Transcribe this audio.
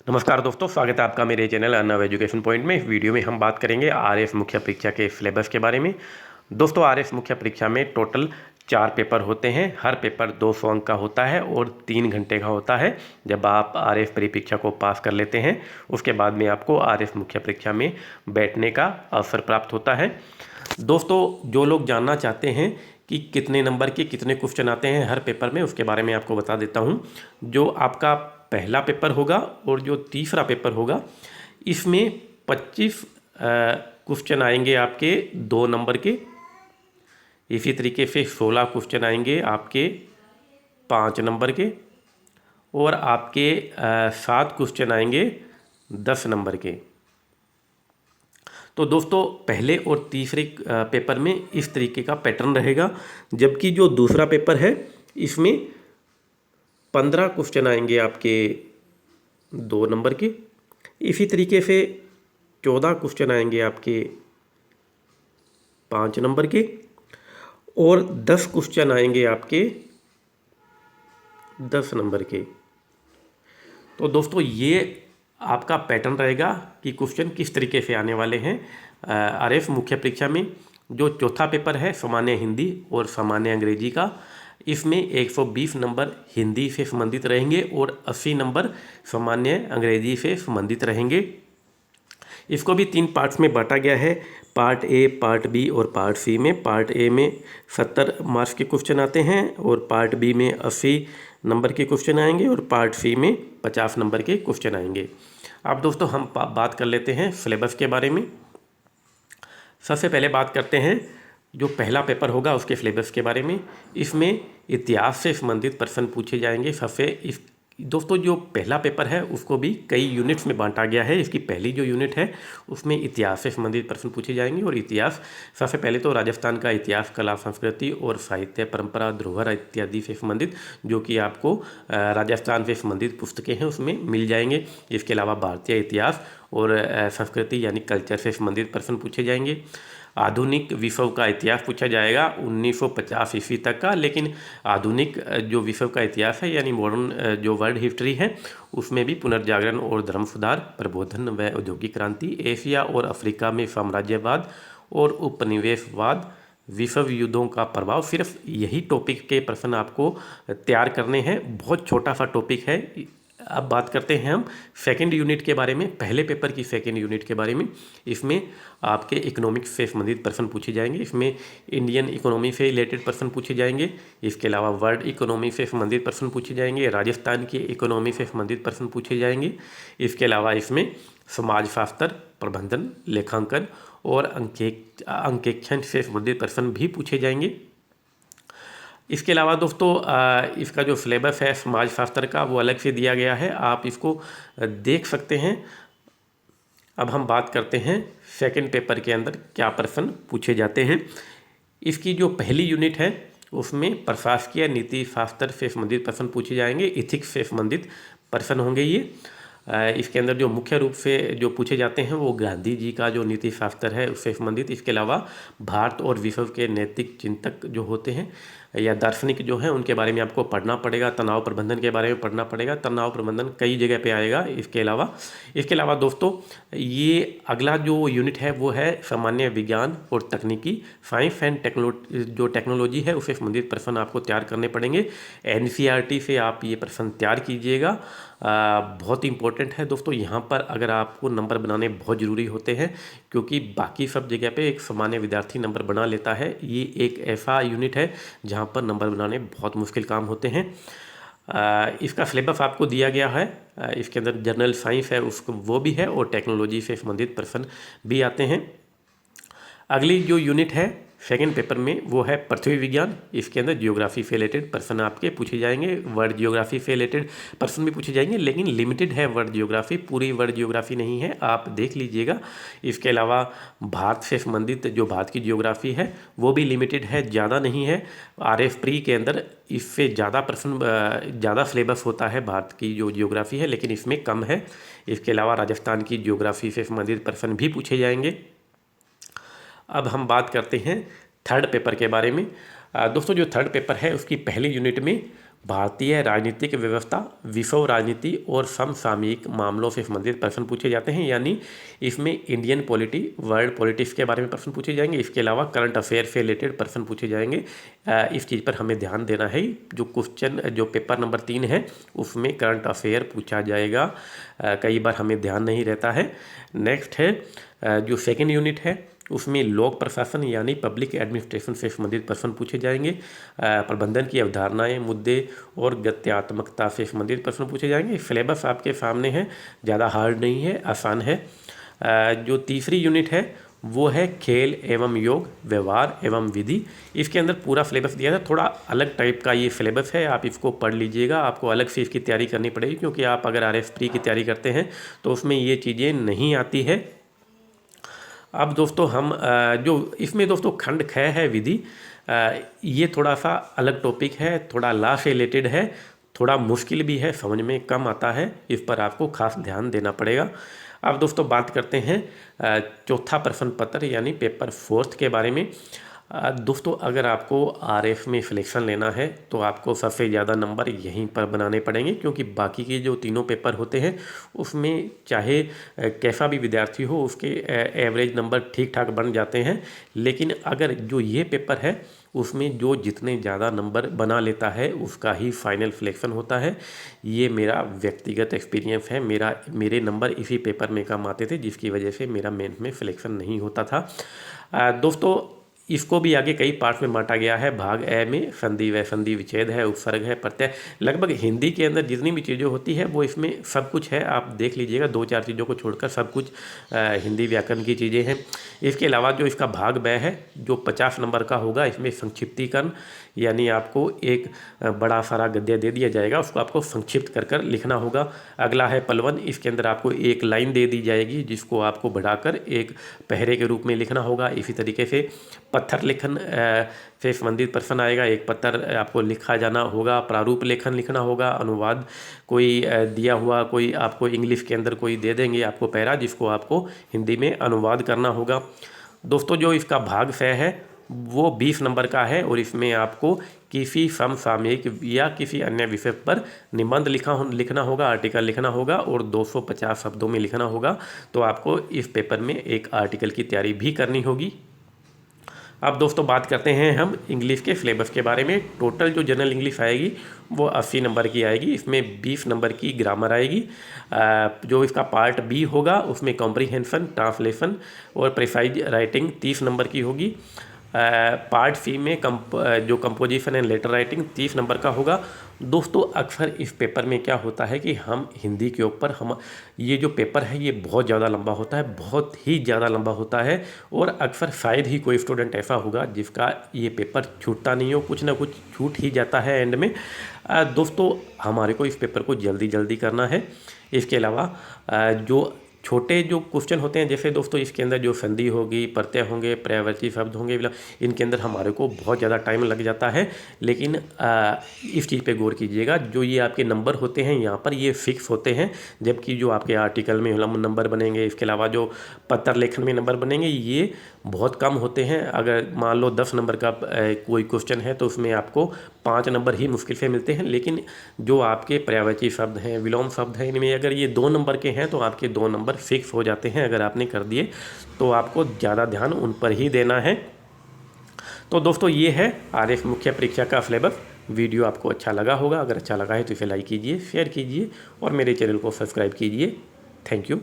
नमस्कार दोस्तों, स्वागत है आपका मेरे चैनल अर्नव एजुकेशन पॉइंट में। इस वीडियो में हम बात करेंगे आरएफ मुख्य परीक्षा के सिलेबस के बारे में। दोस्तों, आरएफ मुख्य परीक्षा में टोटल 4 पेपर होते हैं। हर पेपर 200 अंक का होता है और 3 घंटे का होता है। जब आप आरएफ परिपरीक्षा को पास कर लेते हैं उसके बाद में आपको आरएफ मुख्य परीक्षा में बैठने का अवसर प्राप्त होता है। दोस्तों, जो लोग जानना चाहते हैं कि कितने नंबर के कितने क्वेश्चन आते हैं हर पेपर में, उसके बारे में आपको बता देता हूँ। जो आपका पहला पेपर होगा और जो तीसरा पेपर होगा, इसमें 25 क्वेश्चन आएंगे आपके 2 नंबर के। इसी तरीके से 16 क्वेश्चन आएंगे आपके 5 नंबर के और आपके 7 क्वेश्चन आएंगे 10 नंबर के। तो दोस्तों, पहले और तीसरे पेपर में इस तरीके का पैटर्न रहेगा, जबकि जो दूसरा पेपर है इसमें 15 क्वेश्चन आएंगे आपके 2 नंबर के। इसी तरीके से 14 क्वेश्चन आएंगे आपके 5 नंबर के और 10 क्वेश्चन आएंगे आपके 10 नंबर के। तो दोस्तों, ये आपका पैटर्न रहेगा कि क्वेश्चन किस तरीके से आने वाले हैं आरएफ मुख्य परीक्षा में। जो चौथा पेपर है सामान्य हिंदी और सामान्य अंग्रेजी का, इसमें 120 नंबर हिंदी से संबंधित रहेंगे और 80 नंबर सामान्य अंग्रेजी से संबंधित रहेंगे। इसको भी 3 पार्ट्स में बांटा गया है, पार्ट ए, पार्ट बी और पार्ट सी में। पार्ट ए में 70 मार्क्स के क्वेश्चन आते हैं और पार्ट बी में 80 नंबर के क्वेश्चन आएंगे और पार्ट सी में 50 नंबर के क्वेश्चन आएंगे। अब दोस्तों, हम बात कर लेते हैं सिलेबस के बारे में। सबसे पहले बात करते हैं जो पहला पेपर होगा उसके सिलेबस के बारे में। इसमें इतिहास से संबंधित प्रश्न पूछे जाएंगे। दोस्तों, जो पहला पेपर है उसको भी कई यूनिट्स में बांटा गया है। इसकी पहली जो यूनिट है उसमें इतिहास से संबंधित प्रश्न पूछे जाएंगे। और इतिहास, सबसे पहले तो राजस्थान का इतिहास, कला, संस्कृति और साहित्य, परंपरा, धरोहर इत्यादि से संबंधित, जो कि आपको राजस्थान से संबंधित पुस्तकें हैं उसमें मिल जाएंगे। इसके अलावा भारतीय इतिहास और संस्कृति यानी कल्चर से संबंधित प्रश्न पूछे जाएंगे। आधुनिक विश्व का इतिहास पूछा जाएगा 1950 ईस्वी तक का, लेकिन आधुनिक जो विश्व का इतिहास है यानी मॉडर्न जो वर्ल्ड हिस्ट्री है, उसमें भी पुनर्जागरण और धर्म सुधार, प्रबोधन व औद्योगिक क्रांति, एशिया और अफ्रीका में साम्राज्यवाद और उपनिवेशवाद, विश्व युद्धों का प्रभाव। सिर्फ यही टॉपिक के प्रश्न आपको तैयार करने हैं। बहुत छोटा सा टॉपिक है। अब बात करते हैं हम सेकंड यूनिट के बारे में, पहले पेपर की सेकंड यूनिट के बारे में। इसमें आपके इकोनॉमिक्स से संबंधित प्रश्न पूछे जाएंगे। इसमें इंडियन इकोनॉमी से रिलेटेड प्रश्न पूछे जाएंगे। इसके अलावा वर्ल्ड इकोनॉमी से संबंधित प्रश्न पूछे जाएंगे। राजस्थान की इकोनॉमी से संबंधित प्रश्न पूछे जाएंगे। इसके अलावा इसमें समाजशास्त्र, प्रबंधन, लेखांकन और अंकेक्षण से संबंधित प्रश्न भी पूछे जाएंगे। इसके अलावा दोस्तों, इसका जो सिलेबस है समाजशास्त्र का वो अलग से दिया गया है, आप इसको देख सकते हैं। अब हम बात करते हैं सेकंड पेपर के अंदर क्या प्रश्न पूछे जाते हैं। इसकी जो पहली यूनिट है उसमें प्रशासकीय नीति शास्त्र से संबंधित प्रश्न पूछे जाएंगे। इथिक्स से संबंधित प्रश्न होंगे ये। इसके अंदर जो मुख्य रूप से जो पूछे जाते हैं वो गांधी जी का जो नीति शास्त्र है उससे संबंधित। इसके अलावा भारत और विश्व के नैतिक चिंतक जो होते हैं या दार्शनिक जो हैं उनके बारे में आपको पढ़ना पड़ेगा। तनाव प्रबंधन के बारे में पढ़ना पड़ेगा। तनाव प्रबंधन कई जगह पे आएगा। इसके अलावा दोस्तों, ये अगला जो यूनिट है वो है सामान्य विज्ञान और तकनीकी, साइंस एंड टेक्नोलॉजी है, उससे संबंधित प्रश्न आपको तैयार करने पड़ेंगे। एनसीईआरटी से आप ये प्रश्न तैयार कीजिएगा। बहुत इंपॉर्टेंट है दोस्तों। यहाँ पर अगर आपको नंबर बनाने बहुत ज़रूरी होते हैं, क्योंकि बाकी सब जगह पे एक सामान्य विद्यार्थी नंबर बना लेता है। ये एक ऐसा यूनिट है जहाँ पर नंबर बनाने बहुत मुश्किल काम होते हैं। इसका सिलेबस आपको दिया गया है। इसके अंदर जनरल साइंस है उसको वो भी है और टेक्नोलॉजी से संबंधित प्रश्न भी आते हैं। अगली जो यूनिट है सेकंड पेपर में वो है पृथ्वी विज्ञान। इसके अंदर जियोग्राफी से रिलेटेड प्रश्न आपके पूछे जाएंगे। वर्ल्ड जियोग्राफी से रिलेटेड प्रश्न भी पूछे जाएंगे, लेकिन लिमिटेड है वर्ल्ड जियोग्राफी, पूरी वर्ल्ड जियोग्राफी नहीं है, आप देख लीजिएगा। इसके अलावा भारत से संबंधित जो भारत की जियोग्राफी है वो भी लिमिटेड है, ज़्यादा नहीं है। आरएफ प्री के अंदर इससे ज़्यादा प्रश्न, ज़्यादा सिलेबस होता है भारत की जो जियोग्राफी है, लेकिन इसमें कम है। इसके अलावा राजस्थान की जियोग्राफी से संबंधित प्रश्न भी पूछे जाएंगे। अब हम बात करते हैं थर्ड पेपर के बारे में। दोस्तों, जो थर्ड पेपर है उसकी पहली यूनिट में भारतीय राजनीतिक व्यवस्था, विश्व राजनीति और समसामयिक मामलों से संबंधित प्रश्न पूछे जाते हैं, यानी इसमें इंडियन पॉलिटी, वर्ल्ड पॉलिटिक्स के बारे में प्रश्न पूछे जाएंगे। इसके अलावा करंट अफेयर से रिलेटेड प्रश्न पूछे जाएंगे। इस चीज़ पर हमें ध्यान देना है। जो क्वेश्चन जो पेपर नंबर 3 है उसमें करंट अफेयर पूछा जाएगा, कई बार हमें ध्यान नहीं रहता है। नेक्स्ट है जो सेकेंड यूनिट है उसमें लोक प्रशासन यानी पब्लिक एडमिनिस्ट्रेशन से संबंधित प्रश्न पूछे जाएंगे। प्रबंधन की अवधारणाएं, मुद्दे और गत्यात्मकता से संबंधित प्रश्न पूछे जाएंगे। सिलेबस आपके सामने है, ज़्यादा हार्ड नहीं है, आसान है। जो तीसरी यूनिट है वो है खेल एवं योग, व्यवहार एवं विधि। इसके अंदर पूरा सिलेबस दिया है, थोड़ा अलग टाइप का ये सिलेबस है, आप इसको पढ़ लीजिएगा। आपको अलग से इसकी तैयारी करनी पड़ेगी, क्योंकि आप अगर RF प्री की तैयारी करते हैं तो उसमें ये चीज़ें नहीं आती है। अब दोस्तों हम जो इसमें दोस्तों खंड ख है विधि, ये थोड़ा सा अलग टॉपिक है, थोड़ा लॉ से रिलेटेड है, थोड़ा मुश्किल भी है, समझ में कम आता है, इस पर आपको खास ध्यान देना पड़ेगा। अब दोस्तों बात करते हैं चौथा प्रश्न पत्र यानी पेपर 4 के बारे में। दोस्तों अगर आपको RF में सिलेक्शन लेना है तो आपको सबसे ज़्यादा नंबर यहीं पर बनाने पड़ेंगे, क्योंकि बाकी के जो तीनों पेपर होते हैं उसमें चाहे कैसा भी विद्यार्थी हो उसके एवरेज नंबर ठीक ठाक बन जाते हैं। लेकिन अगर जो ये पेपर है उसमें जो जितने ज़्यादा नंबर बना लेता है उसका ही फाइनल सिलेक्शन होता है। ये मेरा व्यक्तिगत एक्सपीरियंस है, मेरे नंबर इसी पेपर में कम आते थे, जिसकी वजह से मेरा मेंस में सिलेक्शन नहीं होता था। दोस्तों इसको भी आगे कई पार्ट में बांटा गया है। भाग ए में संधि व संधि विच्छेद है, उपसर्ग है, प्रत्यय, लगभग हिंदी के अंदर जितनी भी चीज़ें होती है वो इसमें सब कुछ है, आप देख लीजिएगा। 2-4 चीज़ों को छोड़कर सब कुछ हिंदी व्याकरण की चीज़ें हैं। इसके अलावा जो इसका भाग ब है जो 50 नंबर का होगा, इसमें संक्षिप्तीकरण यानी आपको एक बड़ा सारा गद्य दे दिया जाएगा, उसको आपको संक्षिप्त कर लिखना होगा। अगला है पलवन, इसके अंदर आपको एक लाइन दे दी जाएगी जिसको आपको बढ़ाकर एक पहरे के रूप में लिखना होगा। इसी तरीके से पत्थर लेखन से संबंधित प्रश्न आएगा, एक पत्थर आपको लिखा जाना होगा। प्रारूप लेखन लिखना होगा, अनुवाद कोई दिया हुआ कोई आपको इंग्लिश के अंदर कोई दे देंगे आपको पैरा, जिसको आपको हिंदी में अनुवाद करना होगा। दोस्तों जो इसका भाग फ है वो 20 नंबर का है और इसमें आपको किसी समसामयिक या किसी अन्य विषय पर निबंध लिखना होगा, आर्टिकल लिखना होगा और 250 शब्दों में लिखना होगा। तो आपको इस पेपर में एक आर्टिकल की तैयारी भी करनी होगी। अब दोस्तों बात करते हैं हम इंग्लिश के सिलेबस के बारे में। टोटल जो जनरल इंग्लिश आएगी वो 80 नंबर की आएगी। इसमें 20 नंबर की ग्रामर आएगी। जो इसका पार्ट बी होगा उसमें कॉम्प्रीहेंशन, ट्रांसलेशन और प्रिसाइज राइटिंग 30 नंबर की होगी। पार्ट सी में जो composition and later writing 30 number का होगा। दोस्तों अक्सर इस पेपर में क्या होता है कि हम हिंदी के ऊपर ये जो पेपर है ये बहुत ज़्यादा लंबा होता है, बहुत ही ज़्यादा लंबा होता है और अक्सर शायद ही कोई स्टूडेंट ऐसा होगा जिसका ये पेपर छूटता नहीं हो, कुछ ना कुछ छूट ही जाता है एंड में। दोस्तों हमारे को इस पेपर को जल्दी जल्दी करना है। इसके अलावा जो छोटे जो क्वेश्चन होते हैं, जैसे दोस्तों इसके अंदर जो संधि होगी, प्रत्यय होंगे, पर्यायवाची शब्द होंगे, इनके अंदर हमारे को बहुत ज़्यादा टाइम लग जाता है। लेकिन इस चीज़ पे गौर कीजिएगा, जो ये आपके नंबर होते हैं यहाँ पर ये फिक्स होते हैं, जबकि जो आपके आर्टिकल में नंबर बनेंगे, इसके अलावा जो पत्र लेखन में नंबर बनेंगे ये बहुत कम होते हैं। अगर मान लो 10 नंबर का कोई क्वेश्चन है तो उसमें आपको 5 नंबर ही मुश्किल से मिलते हैं। लेकिन जो आपके पर्यायवाची शब्द हैं, विलोम शब्द हैं, इनमें अगर ये 2 नंबर के हैं तो आपके 2 नंबर फिक्स हो जाते हैं। अगर आपने कर दिए तो आपको ज़्यादा ध्यान उन पर ही देना है। तो दोस्तों ये है RF मुख्य परीक्षा का सिलेबस। वीडियो आपको अच्छा लगा होगा, अगर अच्छा लगा है तो इसे लाइक कीजिए, शेयर कीजिए और मेरे चैनल को सब्सक्राइब कीजिए। Thank you.